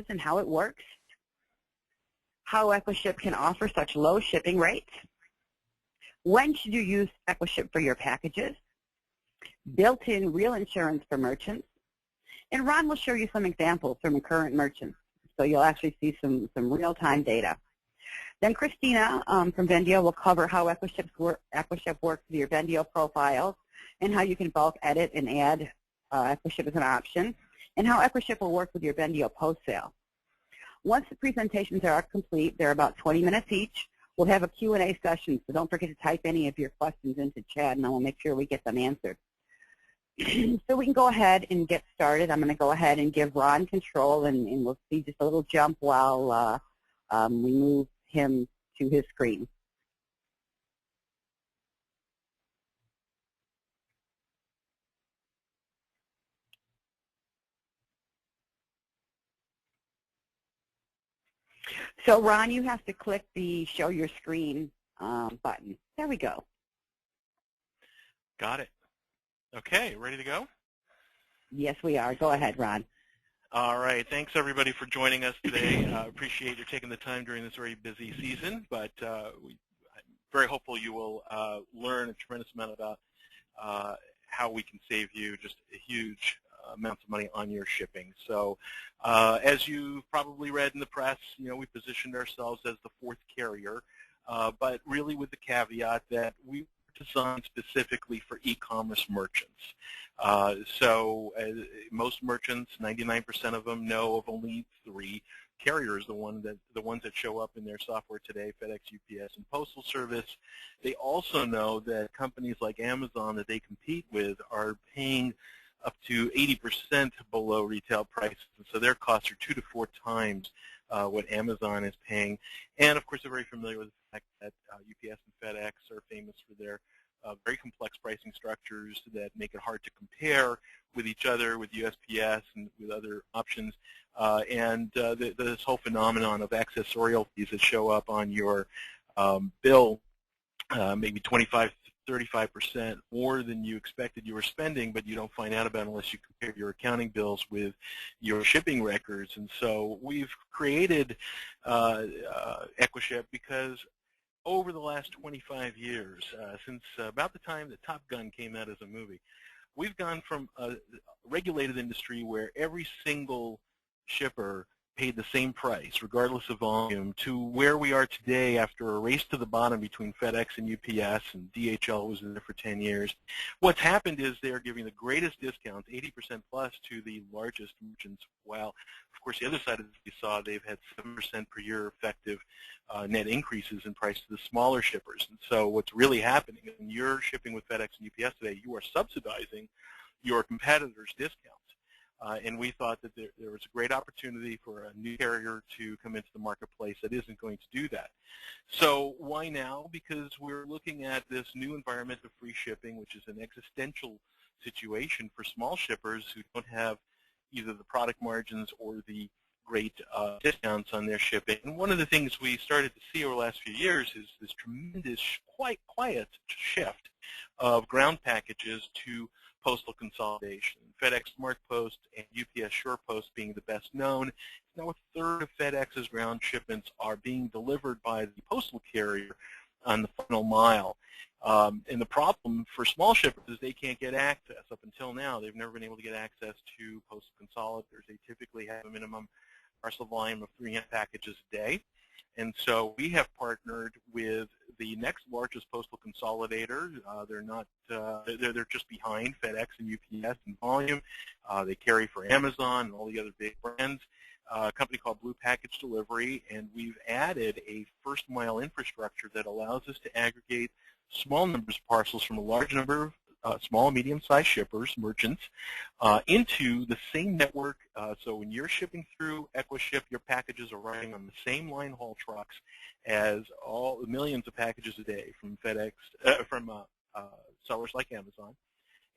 and how it works, how EquaShip can offer such low shipping rates, when should you use EquaShip for your packages, built-in real insurance for merchants, and Ron will show you some examples from current merchants, so you'll actually see some real-time data. Then Christina from Vendio will cover how EquaShip works with your Vendio profiles and how you can bulk edit and add EquaShip as an option, and how EquaShip will work with your Vendio post-sale. Once the presentations are complete, they're about 20 minutes each, we'll have a Q&A session, so don't forget to type any of your questions into chat, and I will make sure we get them answered. So we can go ahead and get started. I'm going to go ahead and give Ron control, and we'll see just a little jump while we move him to his screen. So Ron, you have to click the Show Your Screen button. There we go. Got it. Okay, ready to go? Yes, we are. Go ahead, Ron. All right. Thanks, everybody, for joining us today. Appreciate you taking the time during this very busy season, but I'm very hopeful you will learn a tremendous amount about how we can save you just a huge amounts of money on your shipping. So as you've probably read in the press, we positioned ourselves as the fourth carrier, but really with the caveat that we designed specifically for e-commerce merchants. So most merchants, 99% of them, know of only 3 carriers, the ones that show up in their software today: FedEx, UPS, and Postal Service. They also know that companies like Amazon that they compete with are paying up to 80% below retail prices, and so their costs are 2 to 4 times what Amazon is paying. And of course, they're very familiar with the fact that UPS and FedEx are famous for their very complex pricing structures that make it hard to compare with each other, with USPS and with other options. And this whole phenomenon of accessorial fees that show up on your bill, maybe 25 to 35% more than you expected you were spending, but you don't find out about it unless you compare your accounting bills with your shipping records. And so we've created EquaShip because over the last 25 years, since about the time that Top Gun came out as a movie, we've gone from a regulated industry where every single shipper paid the same price, regardless of volume, to where we are today after a race to the bottom between FedEx and UPS, and DHL was in there for 10 years. What's happened is they're giving the greatest discounts, 80% plus, to the largest merchants, while, of course, the other side of it, you saw they've had 7% per year effective net increases in price to the smaller shippers. And so what's really happening is when you're shipping with FedEx and UPS today, you are subsidizing your competitors' discounts. And we thought that there was a great opportunity for a new carrier to come into the marketplace that isn't going to do that. So why now? Because we're looking at this new environment of free shipping, which is an existential situation for small shippers who don't have either the product margins or the great discounts on their shipping. And one of the things we started to see over the last few years is this tremendous, quite quiet shift of ground packages to postal consolidation. FedEx SmartPost and UPS SurePost being the best known. Now a third of FedEx's ground shipments are being delivered by the postal carrier on the final mile. And the problem for small shippers is they can't get access. Up until now, they've never been able to get access to postal consolidators. They typically have a minimum parcel volume of 300 packages a day. And so we have partnered with the next largest postal consolidator. They're just behind FedEx and UPS in volume. They carry for Amazon and all the other big brands. A company called Blue Package Delivery, and we've added a first mile infrastructure that allows us to aggregate small numbers of parcels from a large number of small and medium-sized shippers, merchants, into the same network. So when you're shipping through EquaShip, your packages are running on the same line haul trucks as all the millions of packages a day from FedEx, from sellers like Amazon,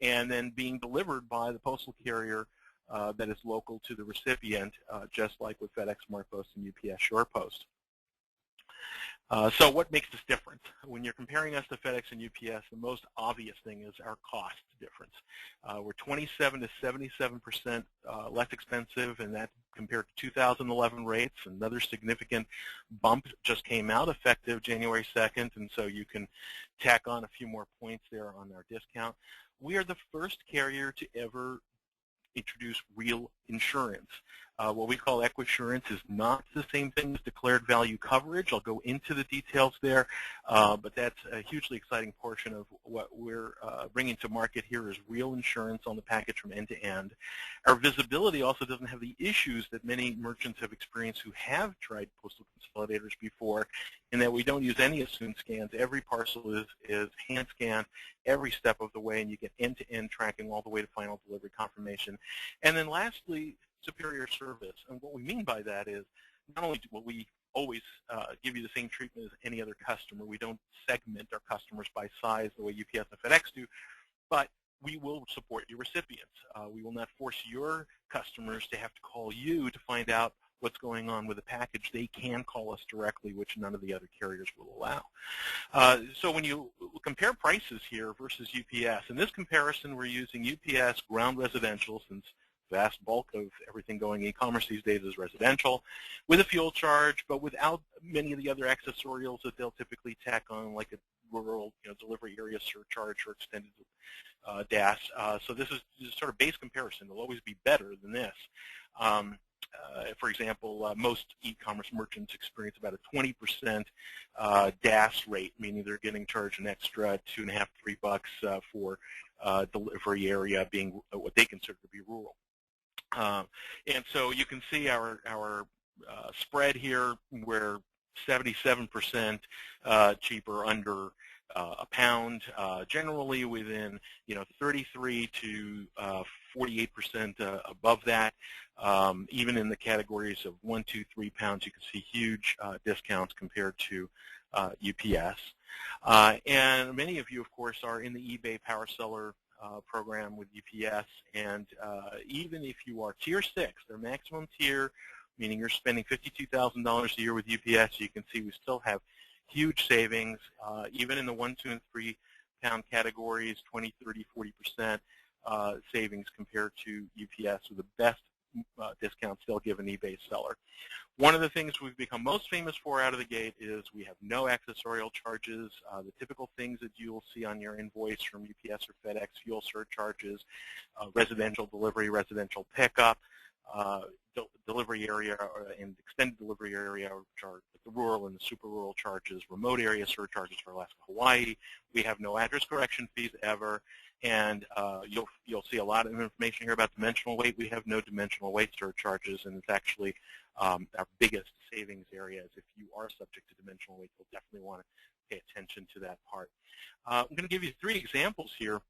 and then being delivered by the postal carrier that is local to the recipient, just like with FedEx SmartPost and UPS SurePost. So what makes this different? When you're comparing us to FedEx and UPS, the most obvious thing is our cost difference. We're 27 to 77% less expensive, and that compared to 2011 rates. Another significant bump just came out effective January 2nd, and so you can tack on a few more points there on our discount. We are the first carrier to ever introduce real insurance. What we call EquaSurance is not the same thing as declared value coverage. I'll go into the details there, but that's a hugely exciting portion of what we're bringing to market here is real insurance on the package from end to end. Our visibility also doesn't have the issues that many merchants have experienced who have tried postal consolidators before, in that we don't use any assumed scans. Every parcel is hand scanned every step of the way, and you get end-to-end tracking all the way to final delivery confirmation. And then lastly, superior service. And what we mean by that is not only will we always give you the same treatment as any other customer, we don't segment our customers by size the way UPS and FedEx do, but we will support your recipients. We will not force your customers to have to call you to find out what's going on with the package. They can call us directly, which none of the other carriers will allow. So when you compare prices here versus UPS, in this comparison we're using UPS ground residential, since vast bulk of everything going e-commerce these days is residential, with a fuel charge, but without many of the other accessorials that they'll typically tack on, like a rural delivery area surcharge or extended DAS. So this is sort of base comparison. It'll always be better than this. For example, most e-commerce merchants experience about a 20% DAS rate, meaning they're getting charged an extra $2.50 to $3 for delivery area being what they consider to be rural. And so you can see our spread here, where 77% cheaper under a pound, generally within 33 to 48% above that. Even in the categories of 1, 2, 3 pounds, you can see huge discounts compared to UPS. And many of you, of course, are in the eBay Power Seller program with UPS, and even if you are Tier 6, their maximum tier, meaning you're spending $52,000 a year with UPS, you can see we still have huge savings, even in the 1, 2, and 3 pound categories, 20, 30, 40% savings compared to UPS, with the best discounts they'll give an eBay seller. One of the things we've become most famous for out of the gate is we have no accessorial charges. The typical things that you'll see on your invoice from UPS or FedEx: fuel surcharges, residential delivery, residential pickup, delivery area and extended delivery area, which are the rural and the super rural charges, remote area surcharges for Alaska, Hawaii. We have no address correction fees ever, and you'll see a lot of information here about dimensional weight. We have no dimensional weight surcharges, and it's actually our biggest savings areas. If you are subject to dimensional weight, you'll definitely want to pay attention to that part. I'm going to give you 3 examples here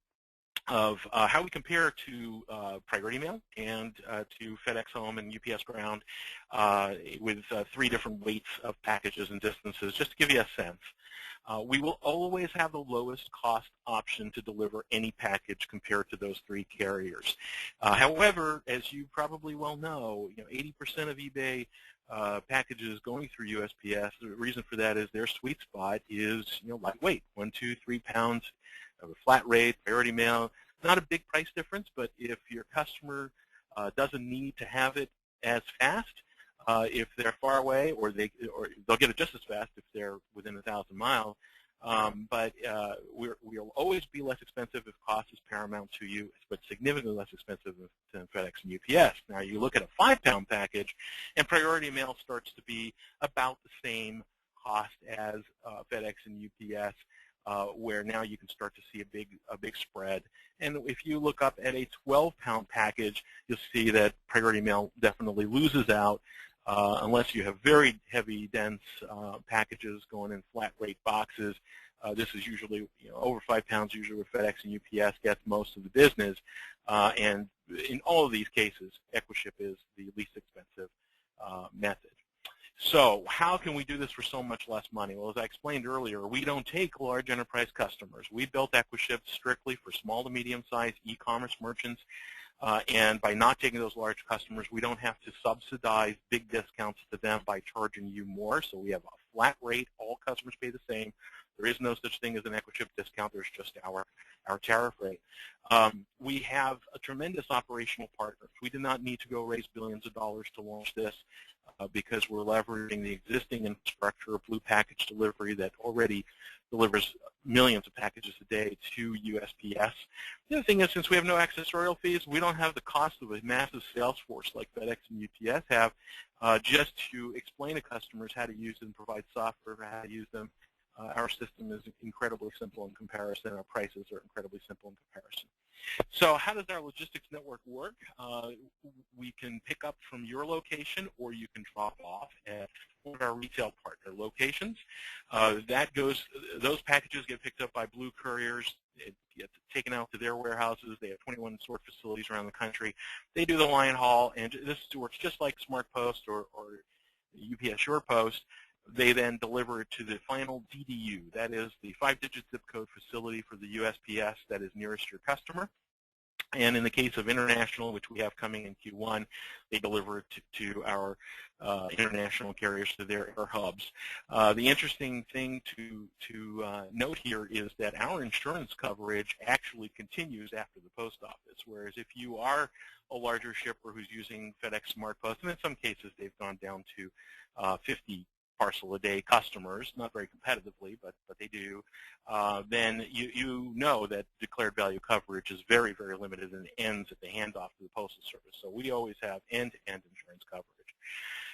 of how we compare to Priority Mail and to FedEx Home and UPS Ground with 3 different weights of packages and distances, just to give you a sense. We will always have the lowest cost option to deliver any package compared to those 3 carriers. However, as you probably well know, 80% of eBay packages going through USPS, the reason for that is their sweet spot is lightweight, 1, 2, 3 pounds of a flat rate. Priority Mail, not a big price difference, but if your customer doesn't need to have it as fast, if they're far away, or they'll get it just as fast if they're within 1,000 miles. But we'll always be less expensive if cost is paramount to you, but significantly less expensive than FedEx and UPS. Now you look at a 5-pound package, and Priority Mail starts to be about the same cost as FedEx and UPS. Where now you can start to see a big spread. And if you look up at a 12-pound package, you'll see that Priority Mail definitely loses out unless you have very heavy, dense packages going in flat rate boxes. This is usually over 5 pounds, usually where FedEx and UPS gets most of the business. And in all of these cases, EquaShip is the least expensive method. So how can we do this for so much less money? Well, as I explained earlier, we don't take large enterprise customers. We built EquaShip strictly for small to medium-sized e-commerce merchants, and by not taking those large customers, we don't have to subsidize big discounts to them by charging you more. So we have a flat rate. All customers pay the same. There is no such thing as an EquaShip discount. There's just our tariff rate. We have a tremendous operational partners. We did not need to go raise billions of dollars to launch this because we're leveraging the existing infrastructure of Blue Package Delivery that already delivers millions of packages a day to USPS. The other thing is, since we have no accessorial fees, we don't have the cost of a massive sales force like FedEx and UPS have just to explain to customers how to use them, provide software for how to use them. Our system is incredibly simple in comparison. Our prices are incredibly simple in comparison. So how does our logistics network work? We can pick up from your location, or you can drop off at one of our retail partner locations. Those packages get picked up by Blue couriers. It gets taken out to their warehouses. They have 21 sort facilities around the country. They do the line haul, and this works just like SmartPost or UPS SurePost. They then deliver it to the final DDU. That is the 5-digit zip code facility for the USPS that is nearest your customer. And in the case of international, which we have coming in Q1, they deliver it to our international carriers to their air hubs. The interesting thing to note here is that our insurance coverage actually continues after the post office, whereas if you are a larger shipper who's using FedEx SmartPost, and in some cases they've gone down to 50 parcel a day customers, not very competitively, but they do, then you know that declared value coverage is very, very limited and ends at the handoff to the Postal Service. So we always have end-to-end insurance coverage.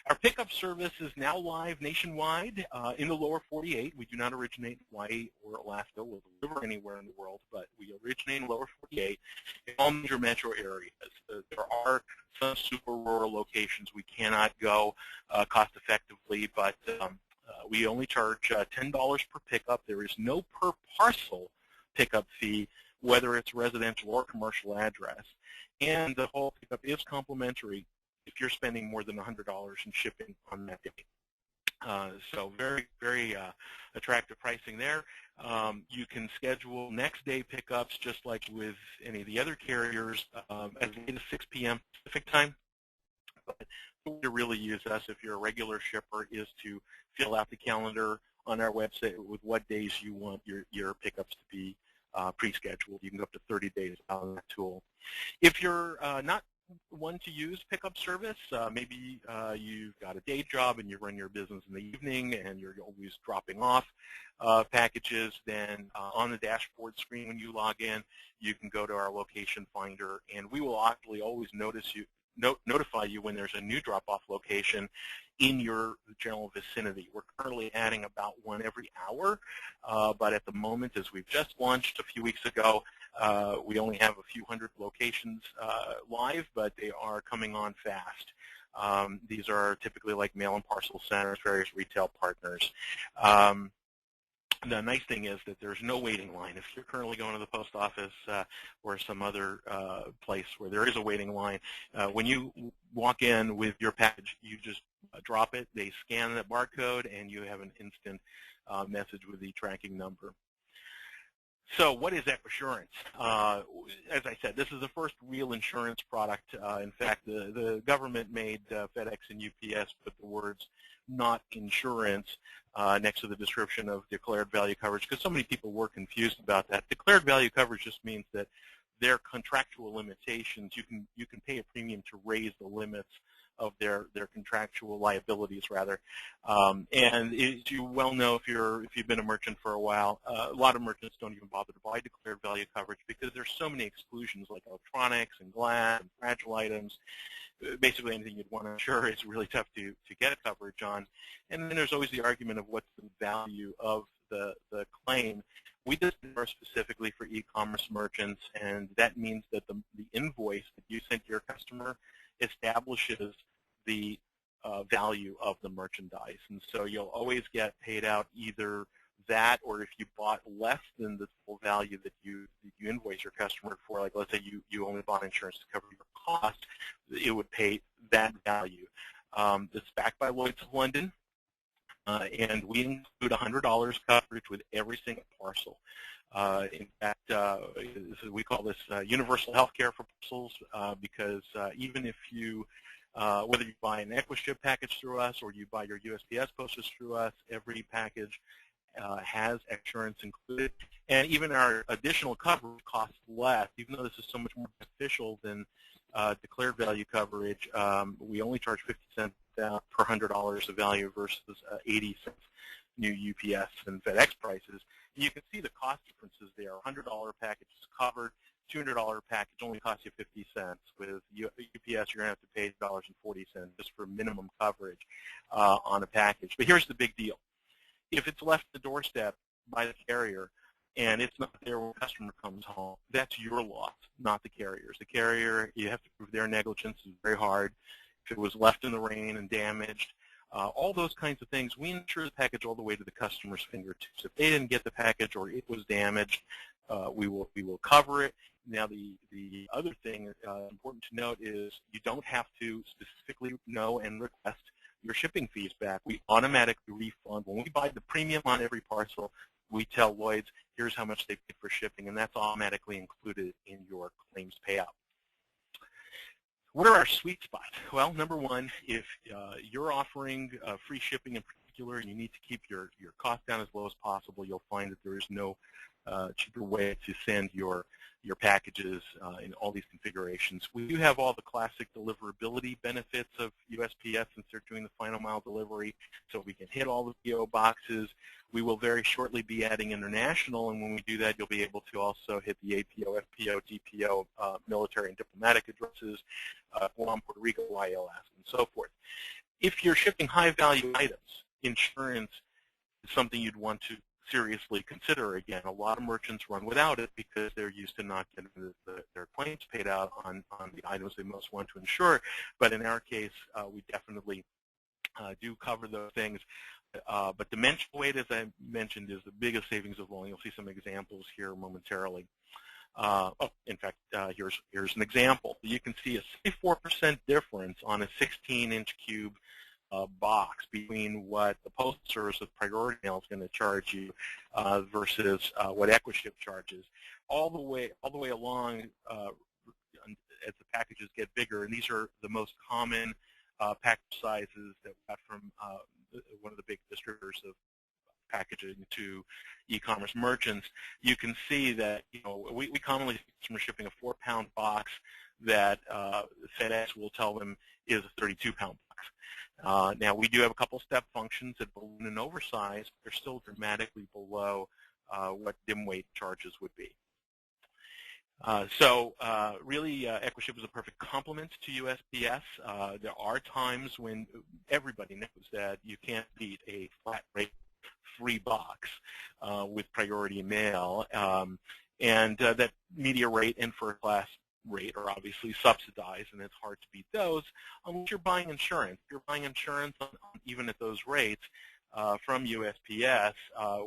Our pickup service is now live nationwide in the lower 48. We do not originate in Hawaii or Alaska. We'll deliver anywhere in the world, but we originate in the lower 48 in all major metro areas. There are some super rural locations we cannot go cost effectively, but we only charge $10 per pickup. There is no per parcel pickup fee, whether it's residential or commercial address, and the whole pickup is complimentary if you're spending more than $100 in shipping on that day. So very, very attractive pricing there. You can schedule next day pickups just like with any of the other carriers as late as 6 p.m. Pacific time. But the way to really use us if you're a regular shipper is to fill out the calendar on our website with what days you want your pickups to be pre-scheduled. You can go up to 30 days on that tool. If you're not one to use pickup service, maybe you've got a day job and you run your business in the evening and you're always dropping off packages, then on the dashboard screen when you log in, you can go to our location finder, and we will actually always notify you when there's a new drop-off location in your general vicinity. We're currently adding about one every hour, but at the moment, as we've just launched a few weeks ago, we only have a few hundred locations live, but they are coming on fast. These are typically like mail and parcel centers, various retail partners. The nice thing is that there's no waiting line. If you're currently going to the post office or some other place where there is a waiting line, when you walk in with your package, you just drop it, they scan that barcode, and you have an instant message with the tracking number. So what is EquaSurance? As I said, this is the first real insurance product. In fact, the government made FedEx and UPS put the words "not insurance" next to the description of declared value coverage, because so many people were confused about that. Declared value coverage just means that their contractual limitations, you can pay a premium to raise the limits of their contractual liabilities, rather. And as you well know, if you've been a merchant for a while, a lot of merchants don't even bother to buy declared value coverage because there's so many exclusions like electronics and glass and fragile items. Basically anything you'd want to insure is really tough to get coverage on. And then there's always the argument of what's the value of the claim. We did this specifically for e-commerce merchants, and that means that the invoice that you send to your customer establishes the value of the merchandise. And so you'll always get paid out either that, or if you bought less than the full value that you invoice your customer for, like let's say you only bought insurance to cover your cost, it would pay that value. It's backed by Lloyd's of London, and we include $100 coverage with every single parcel. In fact, we call this universal health care for parcels because even if you Whether you buy an EquaShip package through us or you buy your USPS postage through us, every package has insurance included. And even our additional coverage costs less, even though this is so much more beneficial than declared value coverage. We only charge 50 cents per $100 of value versus 80 cents new UPS and FedEx prices. You can see the cost differences there. $100 package is covered. $200 package only costs you 50 cents. With UPS, you're going to have to pay $1.40 just for minimum coverage on a package. But here's the big deal. If it's left at the doorstep by the carrier and it's not there when the customer comes home, that's your loss, not the carrier's. The carrier, you have to prove their negligence. Is very hard. If it was left in the rain and damaged, all those kinds of things, we insure the package all the way to the customer's fingertips. If they didn't get the package or it was damaged, we will cover it. Now, the other thing important to note is you don't have to specifically know and request your shipping fees back. We automatically refund. When we buy the premium on every parcel, we tell Lloyd's, here's how much they paid for shipping, and that's automatically included in your claims payout. What are our sweet spots? Well, number one, if you're offering free shipping in particular and you need to keep your cost down as low as possible, you'll find that there is no cheaper way to send your packages in all these configurations. We do have all the classic deliverability benefits of USPS since they're doing the final mile delivery, so we can hit all the PO boxes. We will very shortly be adding international, and when we do that, you'll be able to also hit the APO, FPO, DPO, military and diplomatic addresses, Guam, Puerto Rico, Hawaii, Alaska, and so forth. If you're shipping high-value items, insurance is something you'd want to seriously consider. Again, a lot of merchants run without it because they're used to not getting their claims paid out on the items they most want to insure. But in our case, we definitely do cover those things. But dimensional weight, as I mentioned, is the biggest savings of all. You'll see some examples here momentarily. In fact, here's an example. You can see a 64% difference on a 16-inch cube box between what the Postal Service with Priority Mail is going to charge you versus what EquaShip charges. All the way along as the packages get bigger, and these are the most common package sizes that we got from one of the big distributors of packaging to e-commerce merchants. You can see that we commonly see customers shipping a 4-pound box that FedEx will tell them is a 32-pound box. Now, we do have a couple step functions at balloon and oversize. They're still dramatically below what dim weight charges would be. Really, EquaShip is a perfect complement to USPS. There are times when everybody knows that you can't beat a flat rate free box with priority mail, and that media rate and first class rate are obviously subsidized, and it's hard to beat those unless you're buying insurance. If you're buying insurance even at those rates from USPS,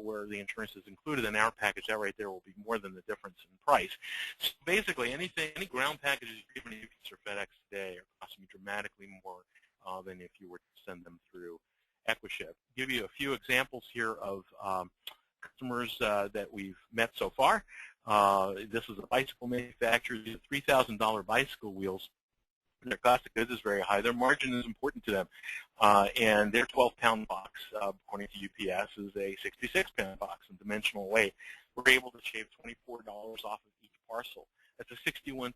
where the insurance is included in our package, that right there will be more than the difference in price. So basically, any ground packages you give me UPS or FedEx today are costing you dramatically more than if you were to send them through EquaShip. I'll give you a few examples here of customers that we've met so far. This is a bicycle manufacturer. These are $3,000 bicycle wheels. Their cost of goods is very high. Their margin is important to them. And their 12-pound box, according to UPS, is a 66-pound box in dimensional weight. We're able to shave $24 off of each parcel. That's a 61%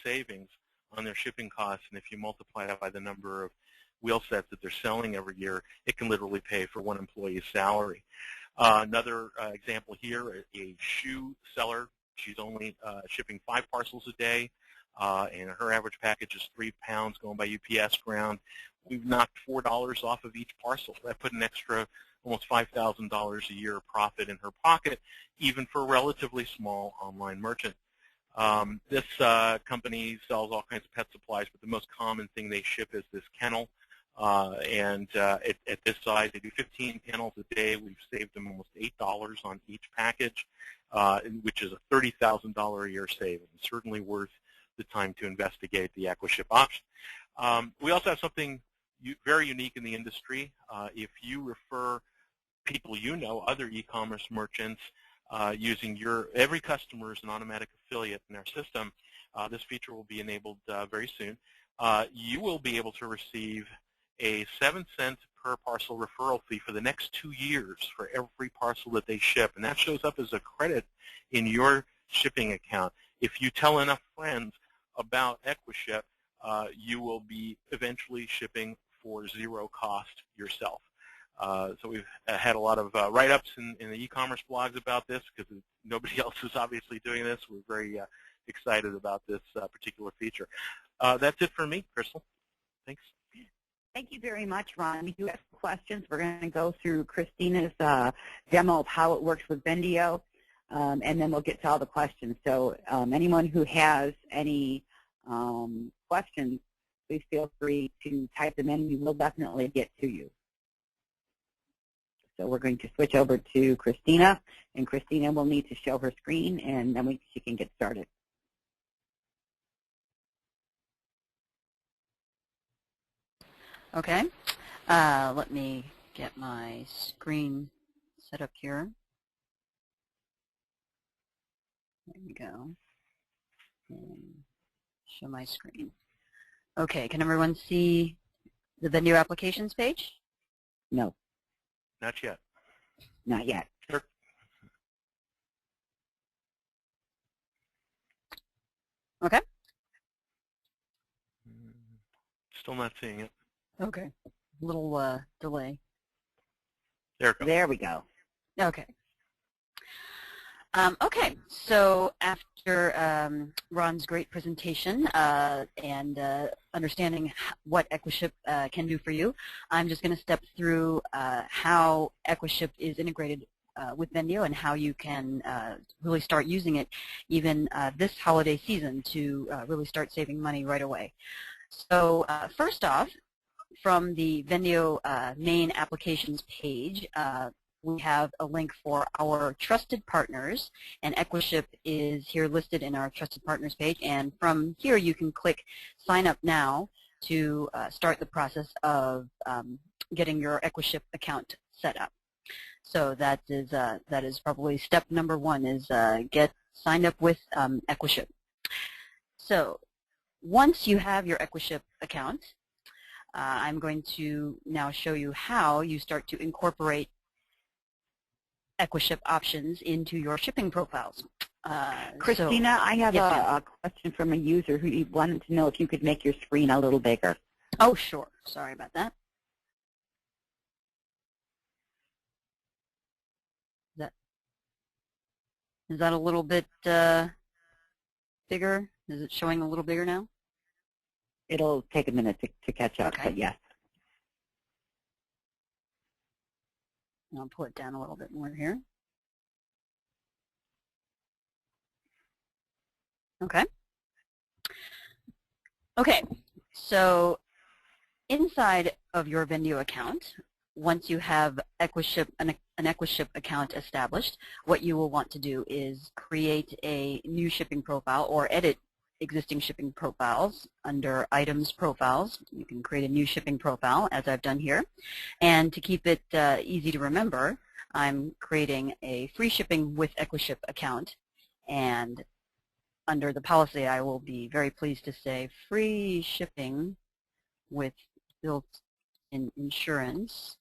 savings on their shipping costs, and if you multiply that by the number of wheel sets that they're selling every year, it can literally pay for one employee's salary. Another example here, a shoe seller. She's only shipping 5 parcels a day, and her average package is 3 pounds going by UPS ground. We've knocked $4 off of each parcel. That put an extra almost $5,000 a year profit in her pocket, even for a relatively small online merchant. This company sells all kinds of pet supplies, but the most common thing they ship is this kennel. At this size, they do 15 kennels a day. We've saved them almost $8 on each package, which is a $30,000 a year savings. Certainly worth the time to investigate the EquaShip option. We also have something very unique in the industry. If you refer people you know, other e-commerce merchants, using every customer is an automatic affiliate in our system, this feature will be enabled very soon. you will be able to receive a 7-cent per parcel referral fee for the next 2 years for every parcel that they ship, and that shows up as a credit in your shipping account. If you tell enough friends about EquaShip, you will be eventually shipping for 0 cost yourself. So we've had a lot of write-ups in the e-commerce blogs about this because nobody else is obviously doing this. We're very excited about this particular feature. That's it for me, Crystal. Thanks. Thank you very much, Ron. We do have questions. We're going to go through Christina's demo of how it works with Vendio, and then we'll get to all the questions. So anyone who has any questions, please feel free to type them in. We will definitely get to you. So we're going to switch over to Christina, and Christina will need to show her screen, and then she can get started. Okay, let me get my screen set up here. There we go. And show my screen. Okay, can everyone see the Vendio applications page? No. Not yet. Not yet. Sure. Okay. Still not seeing it. Okay. A little delay. There it goes. There we go. Okay. Okay, so after Ron's great presentation and understanding what EquaShip can do for you, I'm just going to step through how EquaShip is integrated with Vendio and how you can really start using it even this holiday season to really start saving money right away. So first off, from the Vendio main applications page, we have a link for our trusted partners, and EquaShip is here listed in our trusted partners page, and from here you can click sign up now to start the process of getting your EquaShip account set up. So that is probably step number one, is get signed up with EquaShip. So once you have your EquaShip account, I'm going to now show you how you start to incorporate EquaShip options into your shipping profiles. Christina, I have a question from a user who wanted to know if you could make your screen a little bigger. Oh, sure. Sorry about that. Is that a little bit bigger? Is it showing a little bigger now? It'll take a minute to catch up, okay. But yes. I'll pull it down a little bit more here. Okay. Okay, so inside of your Vendio account, once you have EquaShip, an EquaShip account established, what you will want to do is create a new shipping profile or edit existing shipping profiles under Items Profiles. You can create a new shipping profile, as I've done here. And to keep it easy to remember, I'm creating a free shipping with EquaShip account. And under the policy, I will be very pleased to say free shipping with built-in insurance,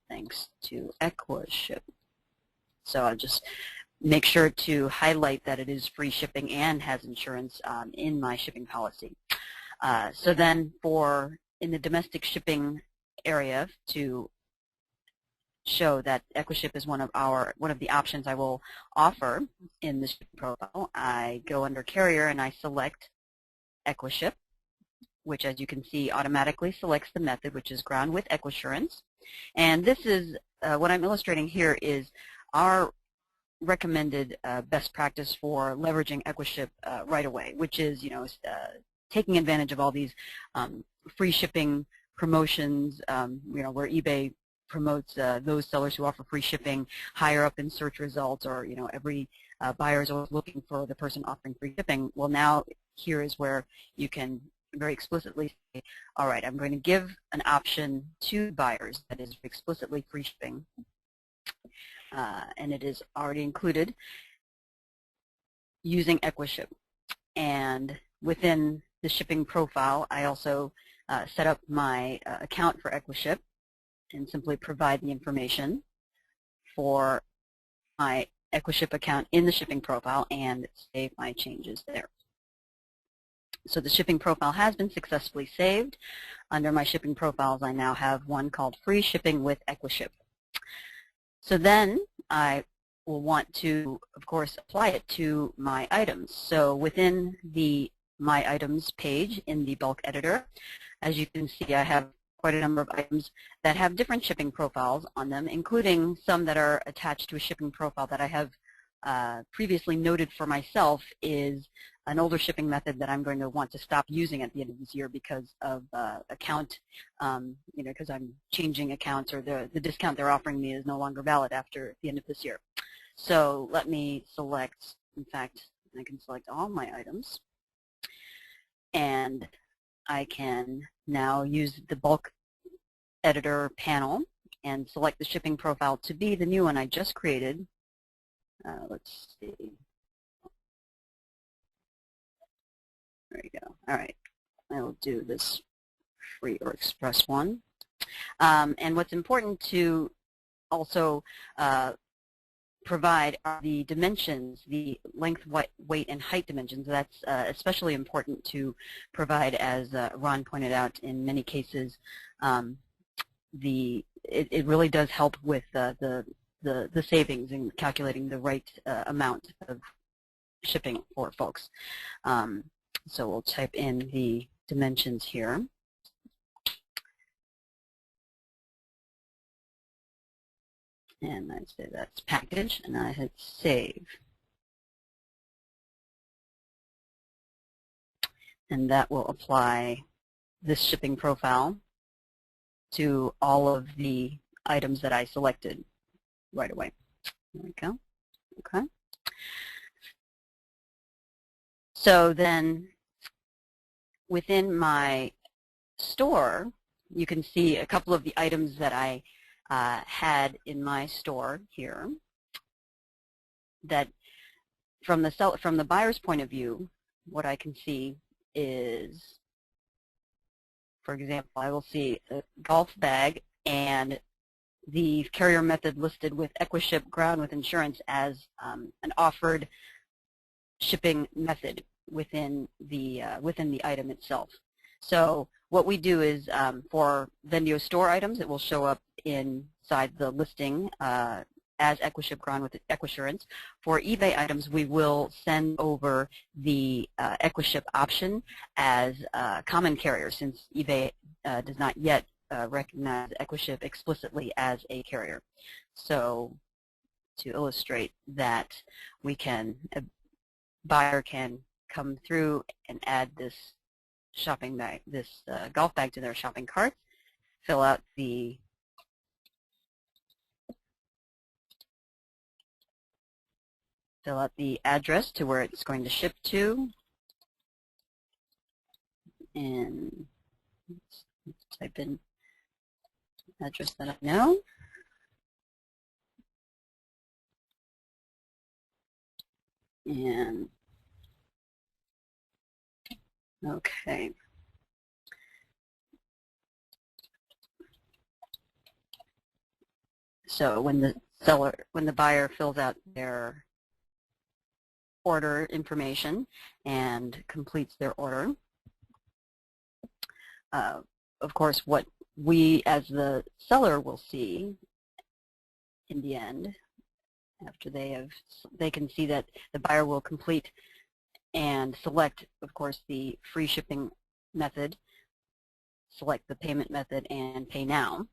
thanks to EquaShip. So I'll just make sure to highlight that it is free shipping and has insurance in my shipping policy. So then in the domestic shipping area, to show that EquaShip is one of the options I will offer in this profile, I go under Carrier and I select EquaShip, which, as you can see, automatically selects the method, which is ground with EquaSurance. And this is what I'm illustrating here is our recommended best practice for leveraging EquaShip right away, which is, taking advantage of all these free shipping promotions, where eBay promotes those sellers who offer free shipping higher up in search results, or every buyer is always looking for the person offering free shipping. Well, now here is where you can very explicitly say, all right, I'm going to give an option to buyers that is explicitly free shipping, and it is already included using EquaShip. And within the shipping profile, I also set up my account for EquaShip and simply provide the information for my EquaShip account in the shipping profile and save my changes there. So the shipping profile has been successfully saved. Under my shipping profiles, I now have one called Free Shipping with EquaShip. So then I will want to, of course, apply it to my items. So within the My Items page in the bulk editor, as you can see, I have quite a number of items that have different shipping profiles on them, including some that are attached to a shipping profile that I have previously noted for myself is an older shipping method that I'm going to want to stop using at the end of this year because of account, because I'm changing accounts, or the discount they're offering me is no longer valid after the end of this year. So let me select, in fact, I can select all my items, and I can now use the bulk editor panel and select the shipping profile to be the new one I just created. Let's see. There we go. All right. I will do this free or express one. And what's important to also provide are the dimensions, the length, weight, and height dimensions. That's especially important to provide, as Ron pointed out. In many cases, it really does help with the savings in calculating the right amount of shipping for folks. So we'll type in the dimensions here. And I say that's package, and I hit save. And that will apply this shipping profile to all of the items that I selected right away. There we go. Okay. So then within my store, you can see a couple of the items that I had in my store here that from the buyer's point of view, what I can see is, for example, I will see a golf bag and the carrier method listed with EquaShip Ground with Insurance as an offered shipping method within the item itself. So what we do is for Vendio store items, it will show up inside the listing as EquaShip Ground with EquaSurance. For eBay items, we will send over the EquaShip option as common carrier, since eBay does not yet recognize EquaShip explicitly as a carrier. So to illustrate that, a buyer can come through and add this shopping bag, this golf bag, to their shopping cart, fill out the address to where it's going to ship to, and let's type in address that I know. And okay. So when the buyer fills out their order information and completes their order, of course, what we as the seller will see in the end, after they can see that the buyer will complete and select, of course, the free shipping method, select the payment method, and pay now.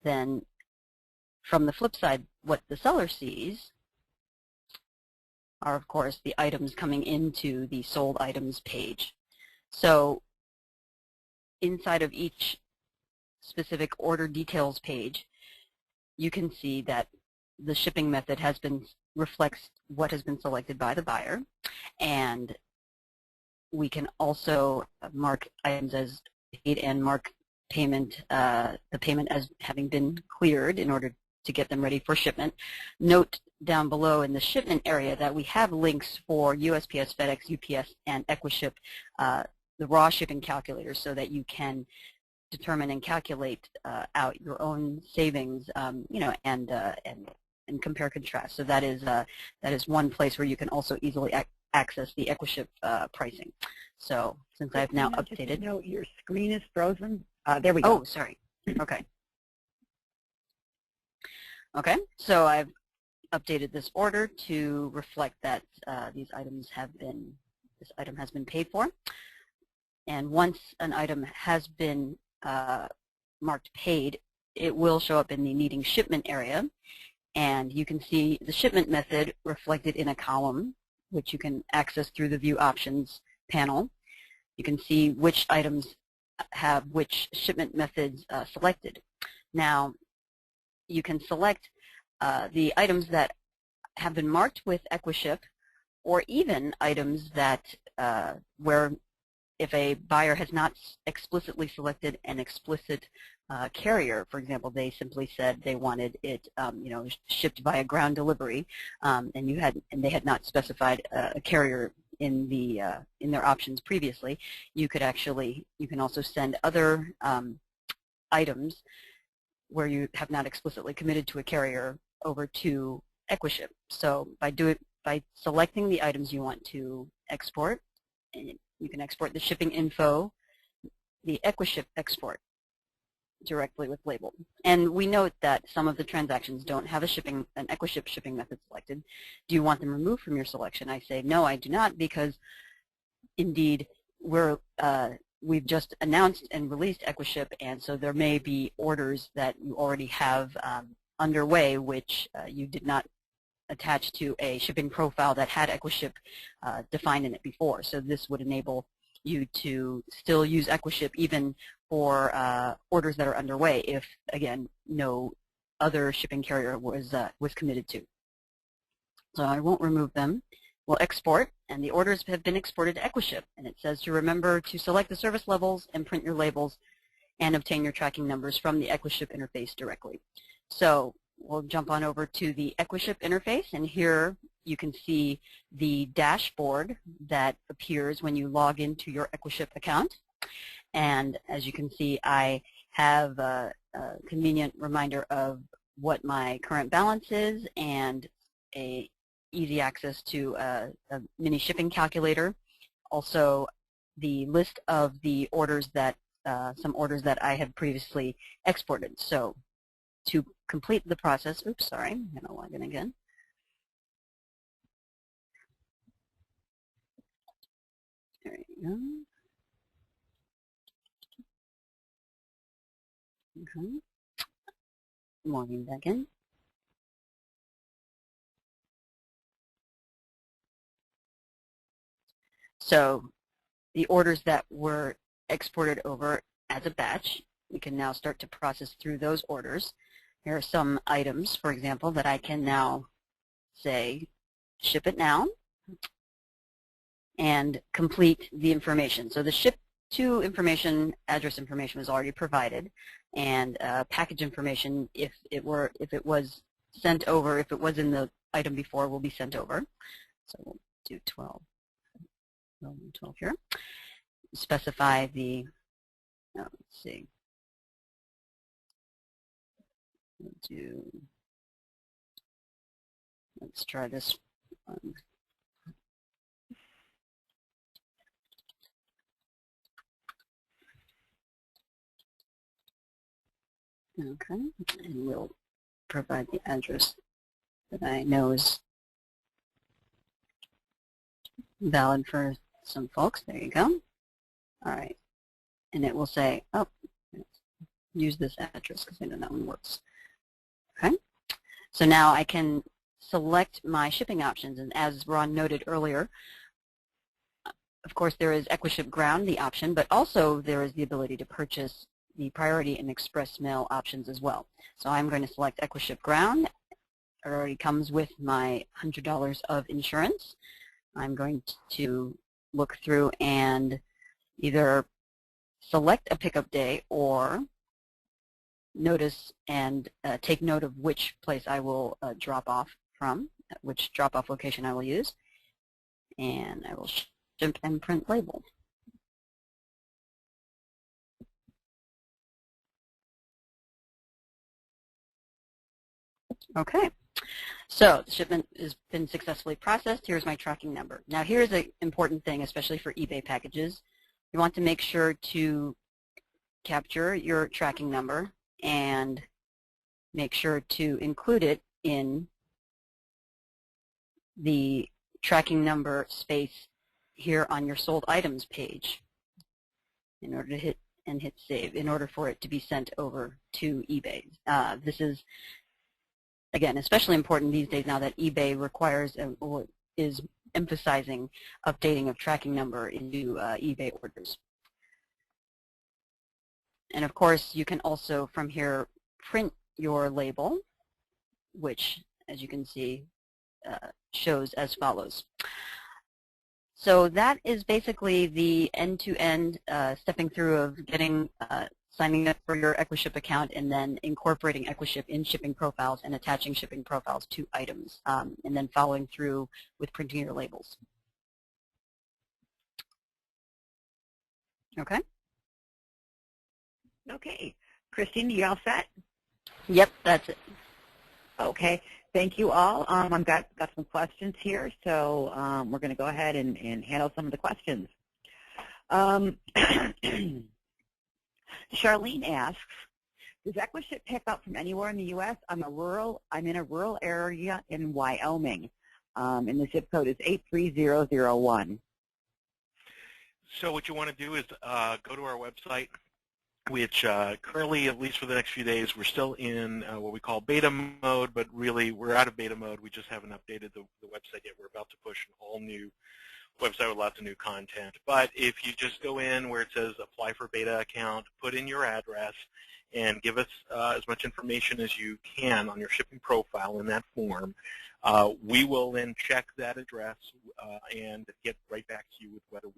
Then from the flip side, what the seller sees are, of course, the items coming into the sold items page. So inside of each specific order details page, you can see that the shipping method reflects what has been selected by the buyer, and we can also mark items as paid and mark the payment as having been cleared in order to get them ready for shipment. Note down below in the shipment area that we have links for USPS, FedEx, UPS, and EquaShip, the raw shipping calculators, so that you can determine and calculate out your own savings, and compare contrast. So that is one place where you can also easily access the EquaShip pricing. So since I've now updated. No, your screen is frozen. There we go. Oh, sorry. Okay. Okay. So I've updated this order to reflect that this item has been paid for. And once an item has been marked paid, it will show up in the needing shipment area, and you can see the shipment method reflected in a column, which you can access through the View Options panel. You can see which items have which shipment methods selected. Now, you can select the items that have been marked with EquaShip, or even items that where if a buyer has not explicitly selected an explicit carrier, for example, they simply said they wanted it, shipped via ground delivery, and they had not specified a carrier in their options previously, you can also send other items where you have not explicitly committed to a carrier over to EquaShip. So by selecting the items you want to export, you can export the shipping info, the EquaShip export directly with label. And we note that some of the transactions don't have an EquaShip shipping method selected. Do you want them removed from your selection? I say, no, I do not, because indeed we've just announced and released EquaShip, and so there may be orders that you already have underway which you did not attach to a shipping profile that had EquaShip defined in it before. So this would enable you to still use EquaShip even for orders that are underway if, again, no other shipping carrier was committed to. So I won't remove them. We'll export, and the orders have been exported to EquaShip. And it says to remember to select the service levels and print your labels and obtain your tracking numbers from the EquaShip interface directly. So we'll jump on over to the EquaShip interface, and here you can see the dashboard that appears when you log into your EquaShip account. And as you can see, I have a convenient reminder of what my current balance is and a easy access to a mini shipping calculator. Also, the list of the orders that some orders that I had previously exported. So to complete the process, oops, sorry, I'm going to log in again. There you go. Okay. Logging back in. So the orders that were exported over as a batch, we can now start to process through those orders. Here are some items, for example, that I can now say, ship it now, and complete the information. So the ship to information, address information was already provided, and package information, if it was sent over, if it was in the item before, will be sent over. So we'll do 12 here. Specify the, let's see, let's try this one. Okay, and we'll provide the address that I know is valid for some folks. There you go. All right, and it will say, oh, use this address because I know that one works. Okay, so now I can select my shipping options, and as Ron noted earlier, of course there is EquaShip Ground, the option, but also there is the ability to purchase the Priority and Express Mail options as well. So I'm going to select EquaShip Ground. It already comes with my $100 of insurance. I'm going to look through and either select a pickup day or notice and take note of which place I will drop off from. which drop-off location I will use. And I will ship and print label. Okay, so the shipment has been successfully processed. Here's my tracking number. Now here's an important thing, especially for eBay packages. You want to make sure to capture your tracking number and make sure to include it in the tracking number space here on your sold items page in order to hit save in order for it to be sent over to eBay. This is, again, especially important these days now that eBay requires or is emphasizing updating of tracking number into eBay orders. And of course, you can also from here print your label, which, as you can see, shows as follows. So that is basically the end-to-end stepping through of getting signing up for your EquaShip account and then incorporating EquaShip in shipping profiles and attaching shipping profiles to items, and then following through with printing your labels. Okay? Okay. Christine, you all set? Yep, that's it. Okay. Thank you all. I've got some questions here, so we're going to go ahead and handle some of the questions. Charlene asks, does EquaShip pick up from anywhere in the U.S.? I'm in a rural area in Wyoming, and the zip code is 83001. So what you want to do is go to our website, which currently, at least for the next few days, we're still in what we call beta mode, but really we're out of beta mode. We just haven't updated the website yet. We're about to push an all-new website with lots of new content. But if you just go in where it says apply for beta account, put in your address, and give us as much information as you can on your shipping profile in that form, we will then check that address and get right back to you with whether we